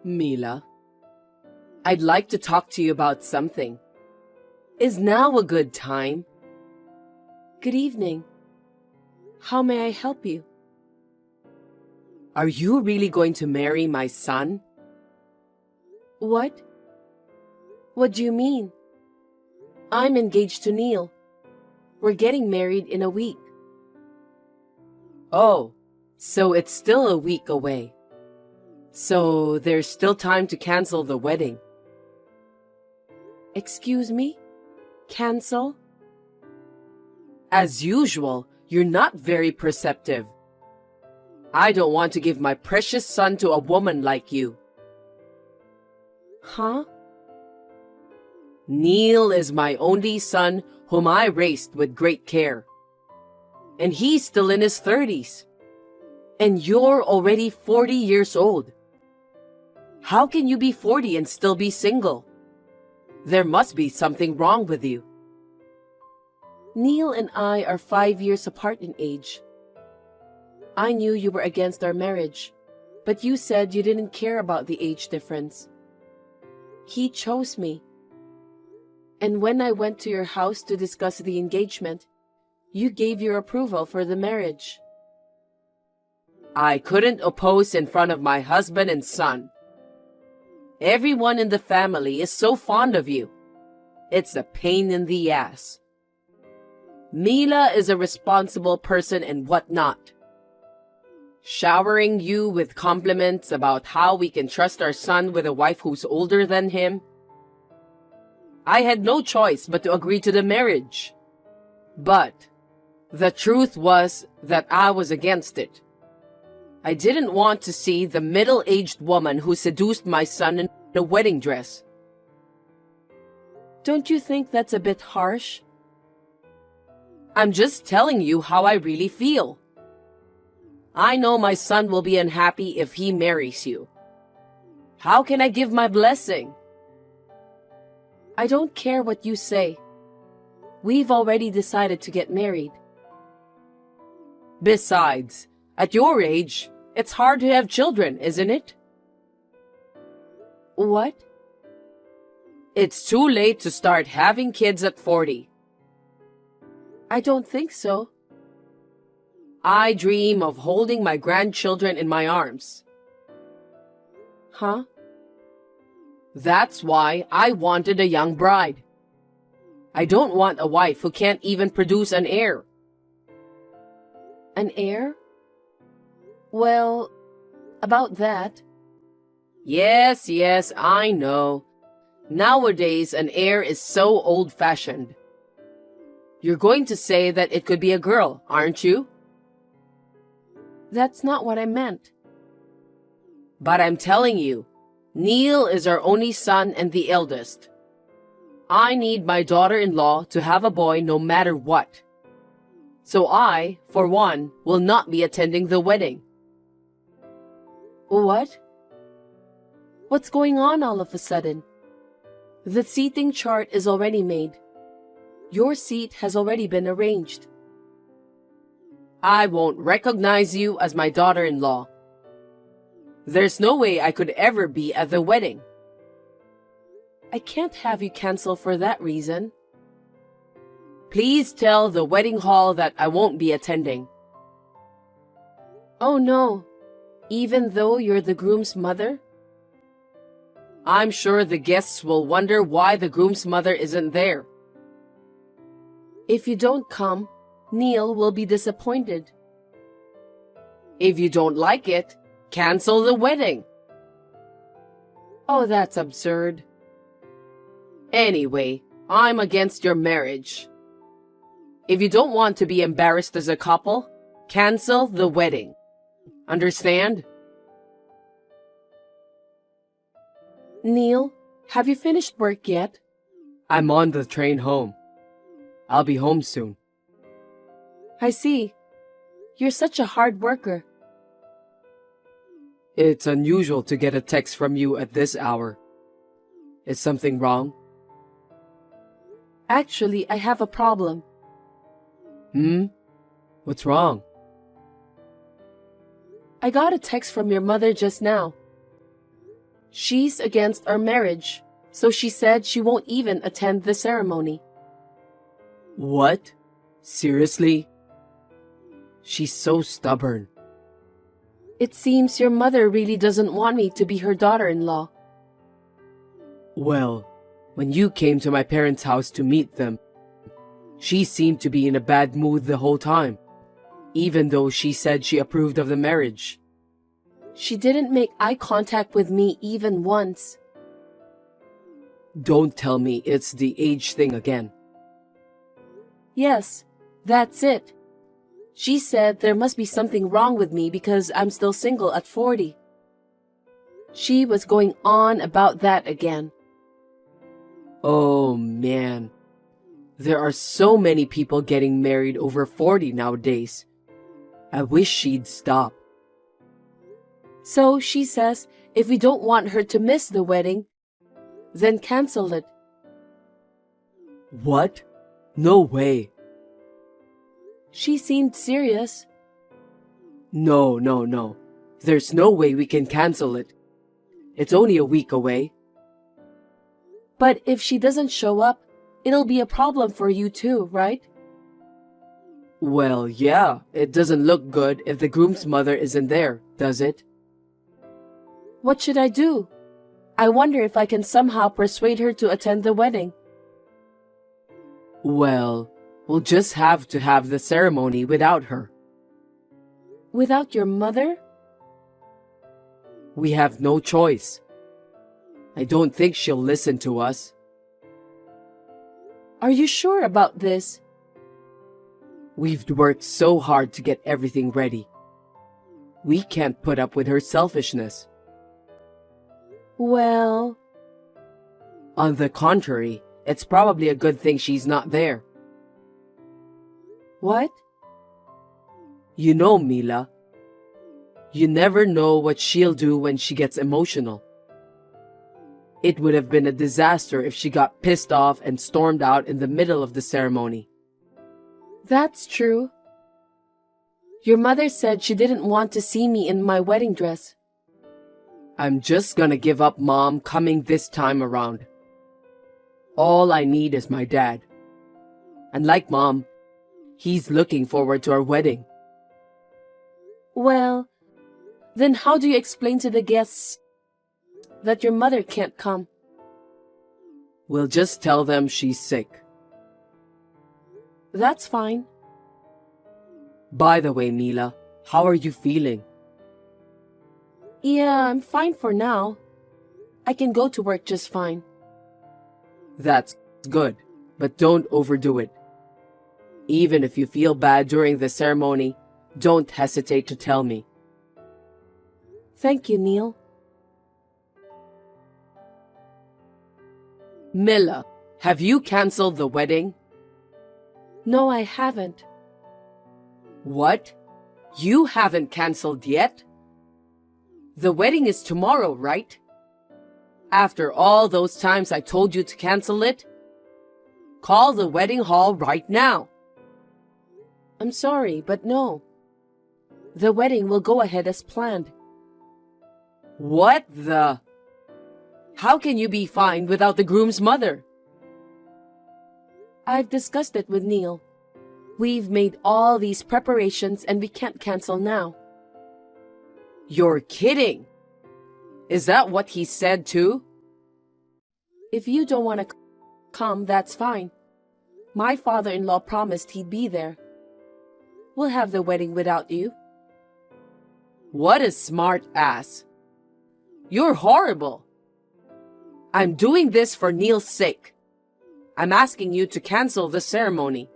Mila, I'd like to talk to you about something. Is now a good time? Good evening. How may I help you? Are you really going to marry my son? What? What do you mean? I'm engaged to Neil. We're getting married in a week. Oh, so it's still a week away. So there's still time to cancel the wedding. Excuse me? Cancel? As usual, you're not very perceptive. I don't want to give my precious son to a woman like you. Huh? Neil is my only son whom I raised with great care. And he's still in his 30s. And you're already 40 years old. How can you be 40 and still be single? There must be something wrong with you. Neil and I are 5 years apart in age. I knew you were against our marriage, but you said you didn't care about the age difference. He chose me. And when I went to your house to discuss the engagement, you gave your approval for the marriage. I couldn't oppose in front of my husband and son. Everyone in the family is so fond of you. It's a pain in the ass. Mila is a responsible person and whatnot. Showering you with compliments about how we can trust our son with a wife who's older than him. I had no choice but to agree to the marriage. But the truth was that I was against it. I didn't want to see the middle-aged woman who seduced my son in a wedding dress. Don't you think that's a bit harsh? I'm just telling you how I really feel. I know my son will be unhappy if he marries you. How can I give my blessing? I don't care what you say. We've already decided to get married. Besides, at your age, it's hard to have children, isn't it? What? It's too late to start having kids at 40. I don't think so. I dream of holding my grandchildren in my arms. Huh? That's why I wanted a young bride. I don't want a wife who can't even produce an heir. An heir? Well, about that. Yes, I know. Nowadays, an heir is so old-fashioned. You're going to say that it could be a girl, aren't you? That's not what I meant. But I'm telling you, Neil is our only son and the eldest. I need my daughter-in-law to have a boy no matter what. So I, for one, will not be attending the wedding. What? What's going on all of a sudden? The seating chart is already made. Your seat has already been arranged. I won't recognize you as my daughter-in-law. There's no way I could ever be at the wedding. I can't have you cancel for that reason. Please tell the wedding hall that I won't be attending. Oh no, even though you're the groom's mother? I'm sure the guests will wonder why the groom's mother isn't there. If you don't come, Neil will be disappointed. If you don't like it, cancel the wedding. Oh, that's absurd. Anyway, I'm against your marriage. If you don't want to be embarrassed as a couple, cancel the wedding. Understand? Neil, have you finished work yet? I'm on the train home. I'll be home soon. I see. You're such a hard worker. It's unusual to get a text from you at this hour. Is something wrong? Actually, I have a problem. What's wrong? I got a text from your mother just now. She's against our marriage, so she said she won't even attend the ceremony. What? Seriously? She's so stubborn. It seems your mother really doesn't want me to be her daughter-in-law. Well, when you came to my parents' house to meet them, she seemed to be in a bad mood the whole time, even though she said she approved of the marriage. She didn't make eye contact with me even once. Don't tell me it's the age thing again. Yes, that's it. She said there must be something wrong with me because I'm still single at 40. She was going on about that again. Oh man, there are so many people getting married over 40 nowadays. I wish she'd stop. So she says if we don't want her to miss the wedding, then cancel it. What? No way. She seemed serious. No. There's no way we can cancel it. It's only a week away. But if she doesn't show up, it'll be a problem for you too, right? Well, yeah, it doesn't look good if the groom's mother isn't there, does it? What should I do? I wonder if I can somehow persuade her to attend the wedding. Well, we'll just have to have the ceremony without her. Without your mother? We have no choice. I don't think she'll listen to us. Are you sure about this? We've worked so hard to get everything ready. We can't put up with her selfishness. Well... On the contrary, it's probably a good thing she's not there. What? You know, Mila, you never know what she'll do when she gets emotional. It would have been a disaster if she got pissed off and stormed out in the middle of the ceremony. That's true. Your mother said she didn't want to see me in my wedding dress. I'm just gonna give up Mom coming this time around. All I need is my dad. And like Mom, he's looking forward to our wedding. Well, then how do you explain to the guests that your mother can't come? We'll just tell them she's sick. That's fine. By the way, Mila, how are you feeling? Yeah, I'm fine for now. I can go to work just fine. That's good, but don't overdo it. Even if you feel bad during the ceremony, don't hesitate to tell me. Thank you, Neil. Mila, have you canceled the wedding? No, I haven't. What? You haven't canceled yet? The wedding is tomorrow, right? After all those times I told you to cancel it? Call the wedding hall right now. I'm sorry, but no. The wedding will go ahead as planned. What the? How can you be fine without the groom's mother? I've discussed it with Neil. We've made all these preparations and we can't cancel now. You're kidding. Is that what he said too? If you don't want to come, that's fine. My father-in-law promised he'd be there. We'll have the wedding without you. What a smart ass. You're horrible. I'm doing this for Neil's sake. I'm asking you to cancel the ceremony.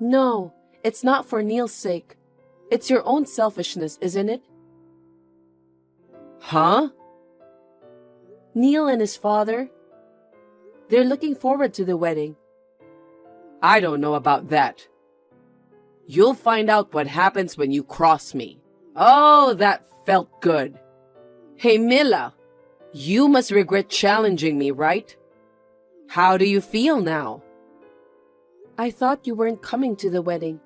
No, it's not for Neil's sake. It's your own selfishness, isn't it? Huh? Neil and his father, they're looking forward to the wedding. I don't know about that. You'll find out what happens when you cross me. Oh, that felt good. Hey, Mila, you must regret challenging me, right? How do you feel now? I thought you weren't coming to the wedding.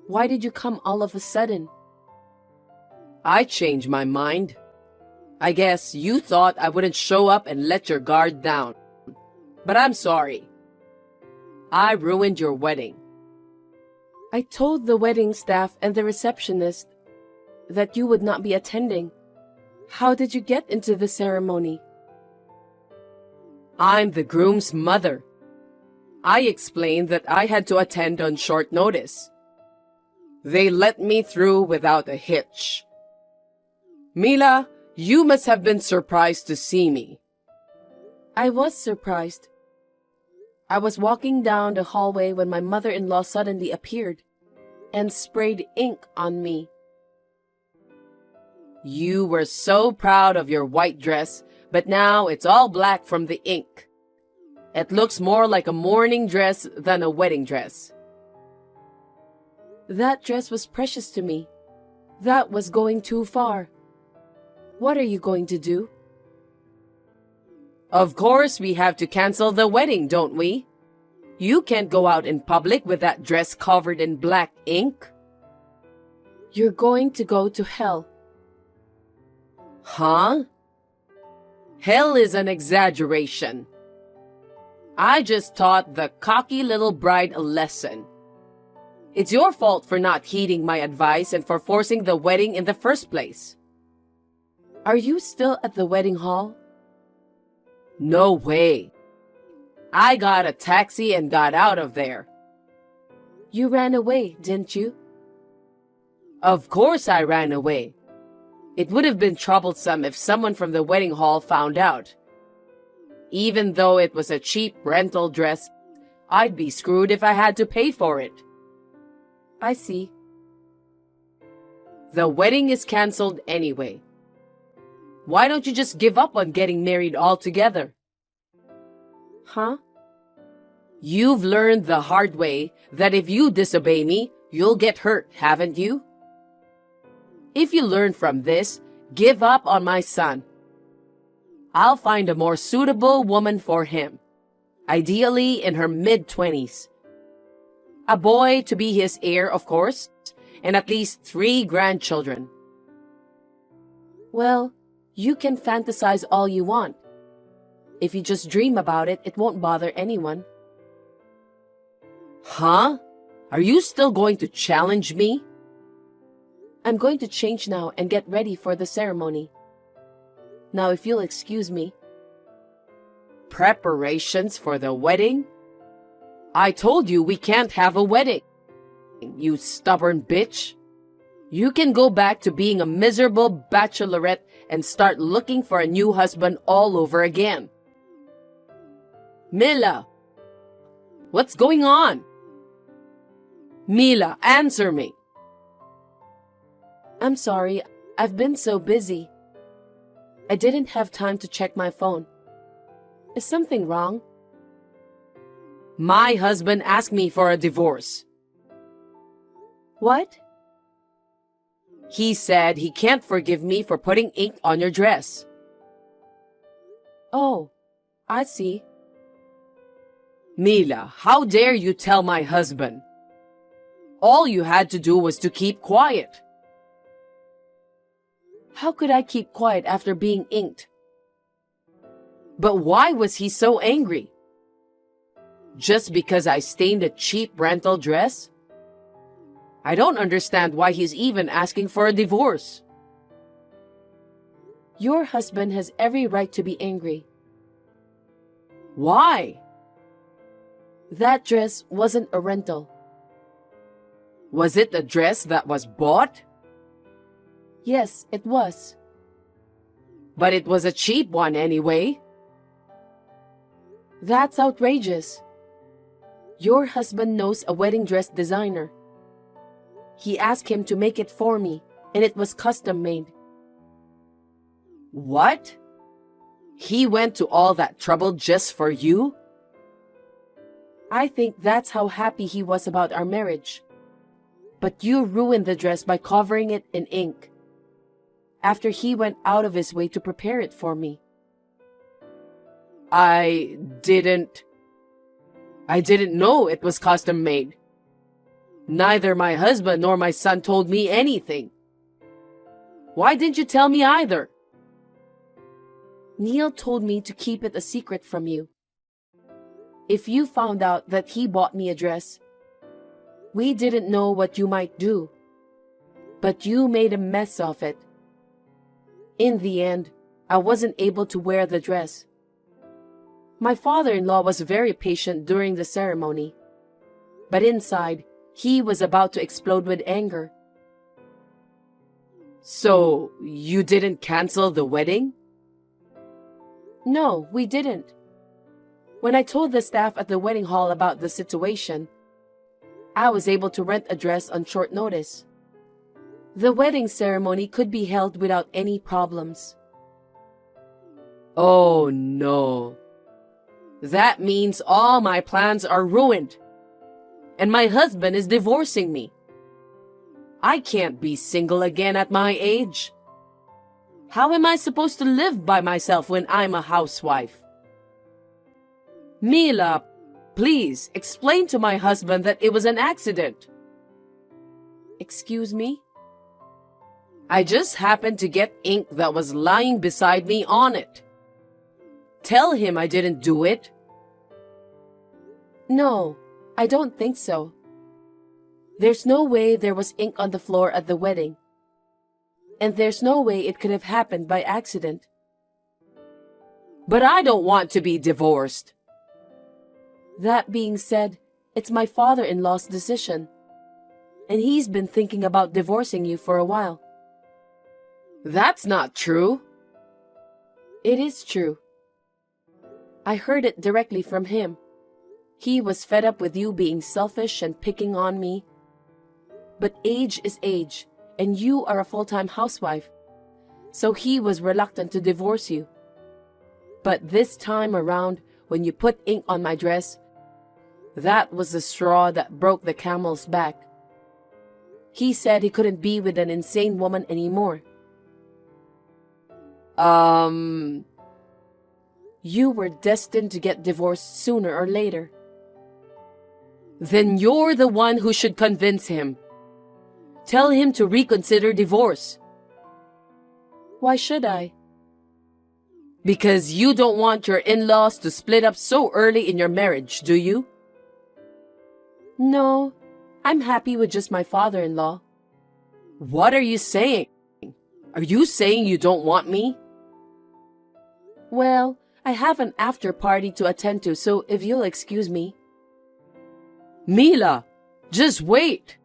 Why did you come all of a sudden? I changed my mind. I guess you thought I wouldn't show up and let your guard down. But I'm sorry. I ruined your wedding. I told the wedding staff and the receptionist that you would not be attending. How did you get into the ceremony? I'm the groom's mother. I explained that I had to attend on short notice. They let me through without a hitch. Mila, you must have been surprised to see me. I was surprised. I was walking down the hallway when my mother-in-law suddenly appeared and sprayed ink on me. You were so proud of your white dress, but now it's all black from the ink. It looks more like a mourning dress than a wedding dress. That dress was precious to me. That was going too far. What are you going to do? Of course, we have to cancel the wedding, don't we? You can't go out in public with that dress covered in black ink. You're going to go to hell. Huh? Hell is an exaggeration. I just taught the cocky little bride a lesson. It's your fault for not heeding my advice and for forcing the wedding in the first place. Are you still at the wedding hall? No way. I got a taxi and got out of there. You ran away, didn't you? Of course I ran away. It would have been troublesome if someone from the wedding hall found out. Even though it was a cheap rental dress, I'd be screwed if I had to pay for it. I see. The wedding is canceled anyway. Why don't you just give up on getting married altogether? Huh? You've learned the hard way that if you disobey me, you'll get hurt, haven't you? If you learn from this, give up on my son. I'll find a more suitable woman for him, ideally in her mid-20s. A boy to be his heir, of course, and at least 3 grandchildren. Well, you can fantasize all you want. If you just dream about it, it won't bother anyone. Huh? Are you still going to challenge me? I'm going to change now and get ready for the ceremony. Now, if you'll excuse me. Preparations for the wedding? I told you we can't have a wedding, you stubborn bitch. You can go back to being a miserable bachelorette and start looking for a new husband all over again. Mila, what's going on? Mila, answer me. I'm sorry, I've been so busy. I didn't have time to check my phone. Is something wrong? My husband asked me for a divorce. What? He said he can't forgive me for putting ink on your dress. Oh, I see. Mila, how dare you tell my husband? All you had to do was to keep quiet. How could I keep quiet after being inked? But why was he so angry? Just because I stained a cheap rental dress? I don't understand why he's even asking for a divorce. Your husband has every right to be angry. Why? That dress wasn't a rental. Was it the dress that was bought? Yes, it was. But it was a cheap one anyway. That's outrageous. Your husband knows a wedding dress designer. He asked him to make it for me, and it was custom made. What? He went to all that trouble just for you? I think that's how happy he was about our marriage. But you ruined the dress by covering it in ink, after he went out of his way to prepare it for me. I didn't know it was custom made. Neither my husband nor my son told me anything. Why didn't you tell me either? Neil told me to keep it a secret from you. If you found out that he bought me a dress, we didn't know what you might do, but you made a mess of it. In the end, I wasn't able to wear the dress. My father-in-law was very patient during the ceremony, but inside, he was about to explode with anger. So, you didn't cancel the wedding? No, we didn't. When I told the staff at the wedding hall about the situation, I was able to rent a dress on short notice. The wedding ceremony could be held without any problems. Oh no. That means all my plans are ruined. And my husband is divorcing me. I can't be single again at my age. How am I supposed to live by myself when I'm a housewife? Mila, please explain to my husband that it was an accident. Excuse me? I just happened to get ink that was lying beside me on it. Tell him I didn't do it. No, I don't think so. There's no way there was ink on the floor at the wedding. And there's no way it could have happened by accident. But I don't want to be divorced. That being said, it's my father-in-law's decision. And he's been thinking about divorcing you for a while. That's not true. It is true. I heard it directly from him. He was fed up with you being selfish and picking on me. But age is age, and you are a full-time housewife. So he was reluctant to divorce you. But this time around, when you put ink on my dress, that was the straw that broke the camel's back. He said he couldn't be with an insane woman anymore. You were destined to get divorced sooner or later. Then you're the one who should convince him. Tell him to reconsider divorce. Why should I? Because you don't want your in-laws to split up so early in your marriage, do you? No, I'm happy with just my father-in-law. What are you saying? Are you saying you don't want me? Well, I have an after party to attend to, so if you'll excuse me. Mila, just wait.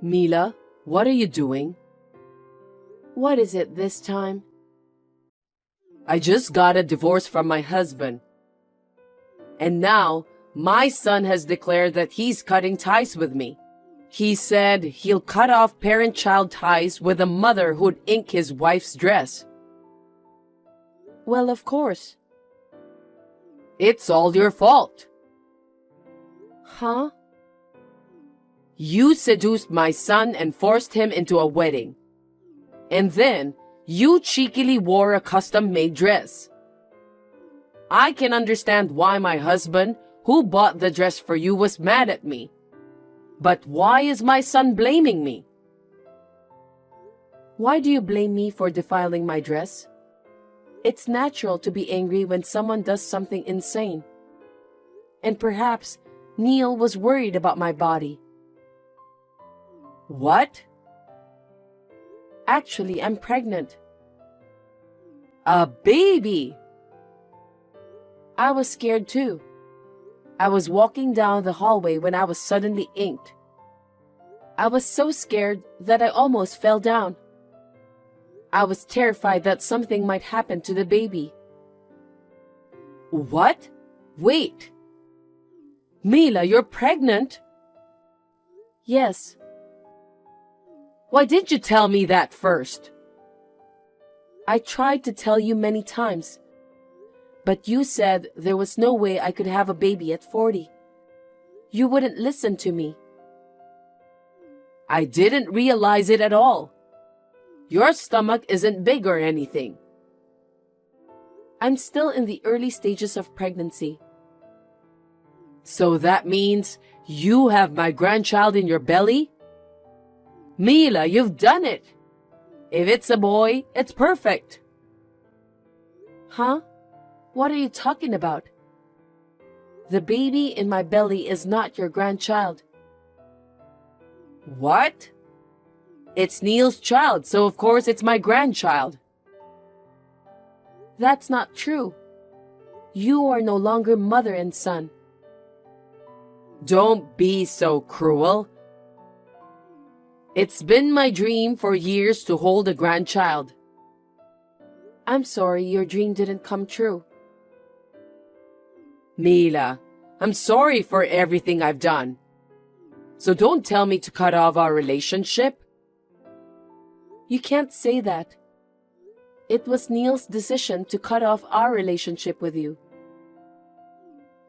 Mila, what are you doing? What is it this time? I just got a divorce from my husband. And now, my son has declared that he's cutting ties with me. He said he'll cut off parent-child ties with a mother who'd ink his wife's dress. Well, of course. It's all your fault. Huh? You seduced my son and forced him into a wedding. And then, you cheekily wore a custom-made dress. I can understand why my husband, who bought the dress for you, was mad at me. But why is my son blaming me? Why do you blame me for defiling my dress? It's natural to be angry when someone does something insane. And perhaps Neil was worried about my body. What? Actually, I'm pregnant. A baby! I was scared too. I was walking down the hallway when I was suddenly inked. I was so scared that I almost fell down. I was terrified that something might happen to the baby. What? Wait. Mila, you're pregnant? Yes. Why didn't you tell me that first? I tried to tell you many times, but you said there was no way I could have a baby at 40. You wouldn't listen to me. I didn't realize it at all. Your stomach isn't big or anything. I'm still in the early stages of pregnancy. So that means you have my grandchild in your belly? Mila, you've done it. If it's a boy, it's perfect. Huh? What are you talking about? The baby in my belly is not your grandchild. What? It's Neil's child, so of course it's my grandchild. That's not true. You are no longer mother and son. Don't be so cruel. It's been my dream for years to hold a grandchild. I'm sorry your dream didn't come true. Mila, I'm sorry for everything I've done. So don't tell me to cut off our relationship. You can't say that. It was Neil's decision to cut off our relationship with you.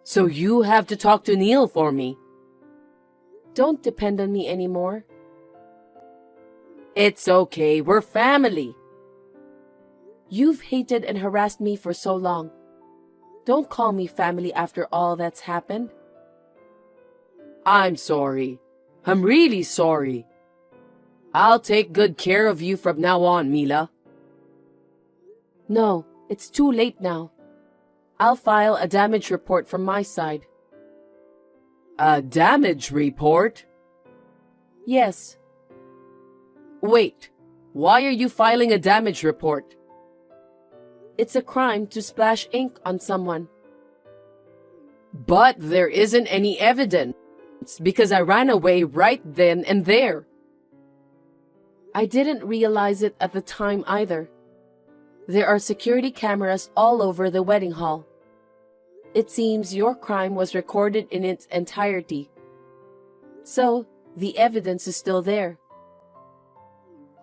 So you have to talk to Neil for me. Don't depend on me anymore. It's okay, we're family. You've hated and harassed me for so long. Don't call me family after all that's happened. I'm sorry. I'm really sorry. I'll take good care of you from now on, Mila. No, it's too late now. I'll file a damage report from my side. A damage report? Yes. Wait, why are you filing a damage report? It's a crime to splash ink on someone. But there isn't any evidence because I ran away right then and there. I didn't realize it at the time either. There are security cameras all over the wedding hall. It seems your crime was recorded in its entirety. So, the evidence is still there.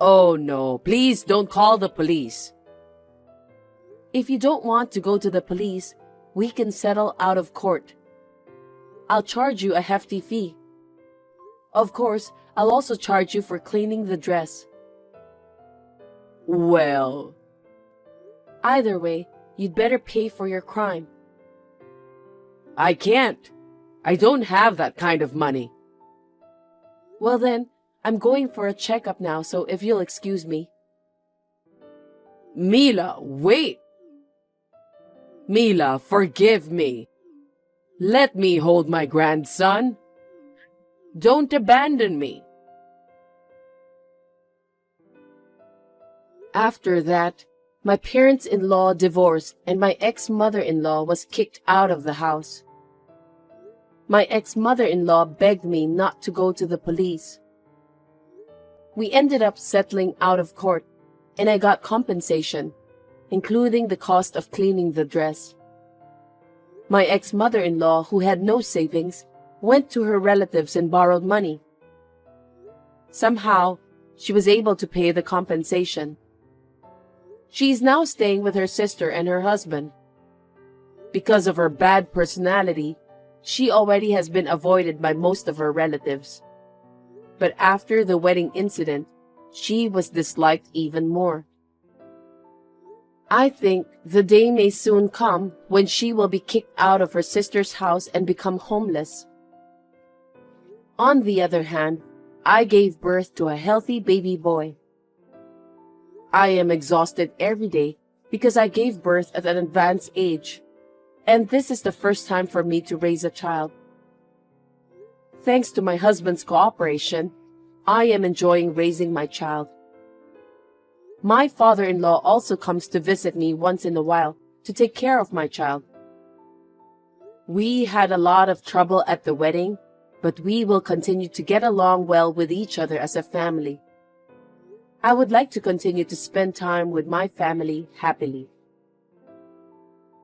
Oh no, please don't call the police. If you don't want to go to the police, we can settle out of court. I'll charge you a hefty fee. Of course, I'll also charge you for cleaning the dress. Well, either way, you'd better pay for your crime. I can't. I don't have that kind of money. Well then, I'm going for a checkup now, so if you'll excuse me. Mila, wait. Mila, forgive me. Let me hold my grandson. Don't abandon me. After that, my parents-in-law divorced and my ex-mother-in-law was kicked out of the house. My ex-mother-in-law begged me not to go to the police. We ended up settling out of court, and I got compensation, including the cost of cleaning the dress. My ex-mother-in-law, who had no savings, went to her relatives and borrowed money. Somehow, she was able to pay the compensation. She is now staying with her sister and her husband. Because of her bad personality, she already has been avoided by most of her relatives. But after the wedding incident, she was disliked even more. I think the day may soon come when she will be kicked out of her sister's house and become homeless. On the other hand, I gave birth to a healthy baby boy. I am exhausted every day because I gave birth at an advanced age, and this is the first time for me to raise a child. Thanks to my husband's cooperation, I am enjoying raising my child. My father-in-law also comes to visit me once in a while to take care of my child. We had a lot of trouble at the wedding, but we will continue to get along well with each other as a family. I would like to continue to spend time with my family happily.